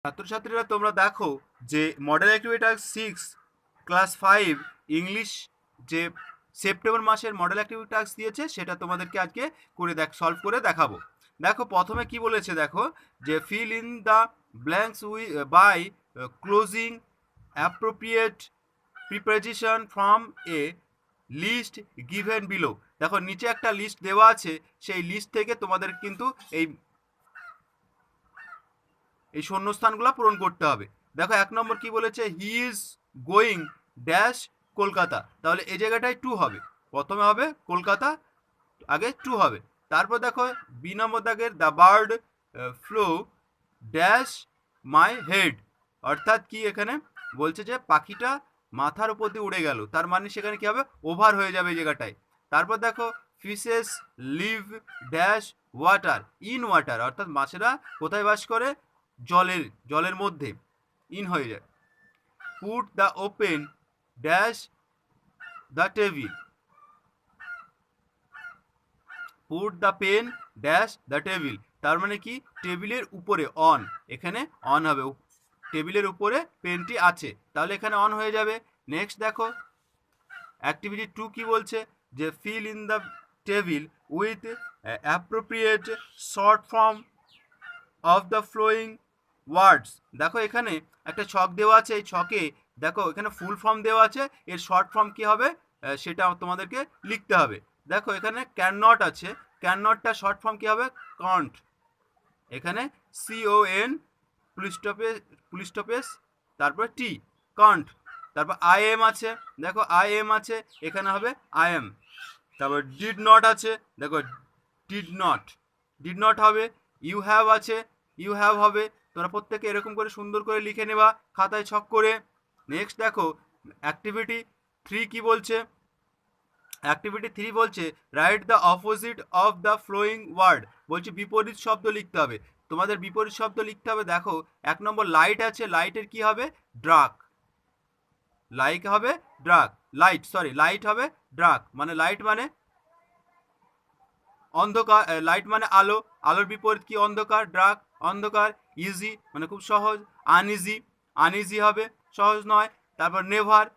ছাত্রছাত্রীরা তোমরা দেখো যে model activity task 6 class 5 English যে সেপ্টেম্বর মাসের মডেল অ্যাক্টিভিটি টাস্ক দিয়েছে সেটা তোমাদেরকে আজকে করে সলভ করে দেখাবো। দেখো প্রথমে কি বলেছে, দেখো যে fill in the blanks by closing appropriate preposition from a list given below. দেখো নিচে একটা লিস্ট দেওয়া আছে, সেই লিস্ট থেকে তোমাদের কিন্তু এই শূন্যস্থানগুলো পূরণ করতে হবে। দেখো 1 নম্বর কি বলেছে, he is going dash Kolkata, তাহলে এই জায়গাটায় টু হবে, প্রথমে হবে কলকাতা, আগে টু হবে। তারপর দেখো বি নম্বর দাগের the bird flow dash my head, অর্থাৎ কি এখানে বলছে যে পাখিটা মাথার উপর দিয়ে উড়ে গেল, তার মানে সেখানে কি হবে, ওভার হয়ে যাবে এই জায়গাটায়। তারপর দেখো fishes leave dash water in water, অর্থাৎ মাছেরা কোথায় বাস করে, জলের মধ্যে, ইন হয়ে যায়। Put the open dash the table, put the pen dash the table, তার মানে কি টেবিলের উপরে, অন, এখানে অন হবে, টেবিলের উপরে পেনটি আছে, তাহলে এখানে অন হয়ে যাবে। নেক্সট দেখো অ্যাক্টিভিটি 2 কি বলছে, যে fill in the table with appropriate short form of the following words. দেখো এখানে একটা ছক দেওয়া আছে, এই ছকে দেখো এখানে ফুল ফর্ম দেওয়া আছে, এর শর্ট ফর্ম কি হবে সেটা তোমাদেরকে লিখতে হবে। দেখো এখানে ক্যান নট আছে, ক্যান নটটা শর্ট ফর্ম কি হবে, কন্ট, এখানে CON পুলিস্টপেস তারপর টি, কন্ট। তারপর আই এম আছে, দেখো আই এম আছে, এখানে হবে আই এম। তারপর ডিড নট আছে, দেখো ডিড নট হবে। ইউ হ্যাভ আছে, ইউ হ্যাভ হবে। তোমরা প্রত্যেকে এরকম করে সুন্দর করে লিখে নেবা খাতায় ছক করে। নেক্সট দেখো অ্যাক্টিভিটি 3 কি বলছে, অ্যাক্টিভিটি 3 বলছে write the opposite of the following word, বলছে বিপরীত শব্দ লিখতে হবে। তোমাদের বিপরীত শব্দ লিখতে হবে। দেখো 1 নম্বর লাইট আছে, লাইটের কি হবে, ড্রাক, লাইট হবে ড্রাক, লাইট হবে ড্রাক, মানে লাইট মানে অন্ধকার, লাইট মানে আলো, আলোর বিপরীত কি, অন্ধকার, ডার্ক অন্ধকার। ইজি মানে খুব সহজ, আনইজি হবে সহজ নয়। তারপর নেভার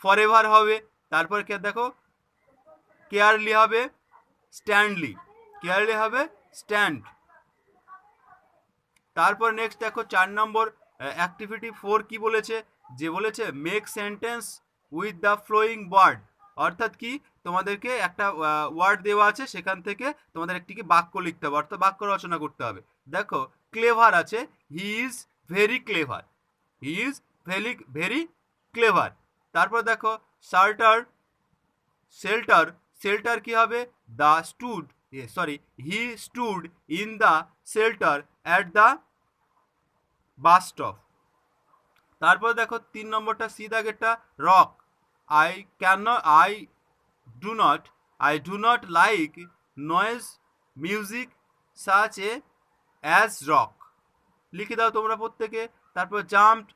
ফরএভার হবে। তারপর কে দেখো কেয়ারলি হবে স্ট্যান্ডলি, কেয়ারলি হবে স্ট্যান্ড। তারপর নেক্সট দেখো 4 নম্বর অ্যাক্টিভিটি 4 কি বলেছে, যে বলেছে make sentence with the following word, অর্থাৎ কি তোমাদেরকে একটা ওয়ার্ড দেওয়া আছে, সেখান থেকে তোমাদের একটি কি বাক্য লিখতে হবে, অর্থাৎ বাক্য রচনা করতে হবে। দেখো ক্লেভার আছে, he is very clever, he is very clever. তারপর দেখো শেল্টার, শেল্টার কি হবে, the stood he stood in the shelter at the bus stop. তারপর দেখো 3 নম্বরটা সি দাগেরটা rock, I do not like noise music such a as rock, লিখে দাও তোমরা প্রত্যেকে। তারপর jumped,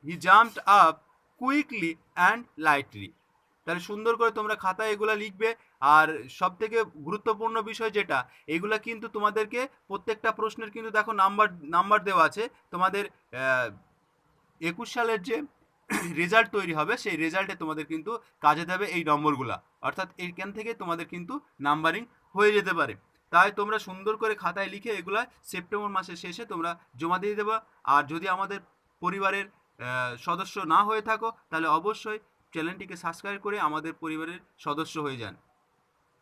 he jumped up quickly and lightly, তাহলে সুন্দর করে তোমরা খাতায় এগুলো লিখবে। আর সব থেকে গুরুত্বপূর্ণ বিষয় যেটা, এগুলা কিন্তু তোমাদেরকে প্রত্যেকটা প্রশ্নের কিন্তু দেখো নাম্বার দেওয়া আছে। তোমাদের 21 সালের যে রেজাল্ট তৈরি হবে, সেই রেজাল্টে তোমাদের কিন্তু কাজে দেবে এই নম্বরগুলা, অর্থাৎ এইখান থেকে তোমাদের কিন্তু নাম্বারিং হয়ে যেতে পারে। তাই তোমরা সুন্দর করে খাতায় লিখে এগুলা সেপ্টেম্বর মাসের শেষে তোমরা জমা দিয়ে দেবা। আর যদি আমাদের পরিবারের সদস্য না হয়ে থাকো, তাহলে অবশ্যই চ্যানেলটিকে সাবস্ক্রাইব করে আমাদের পরিবারের সদস্য হয়ে যান।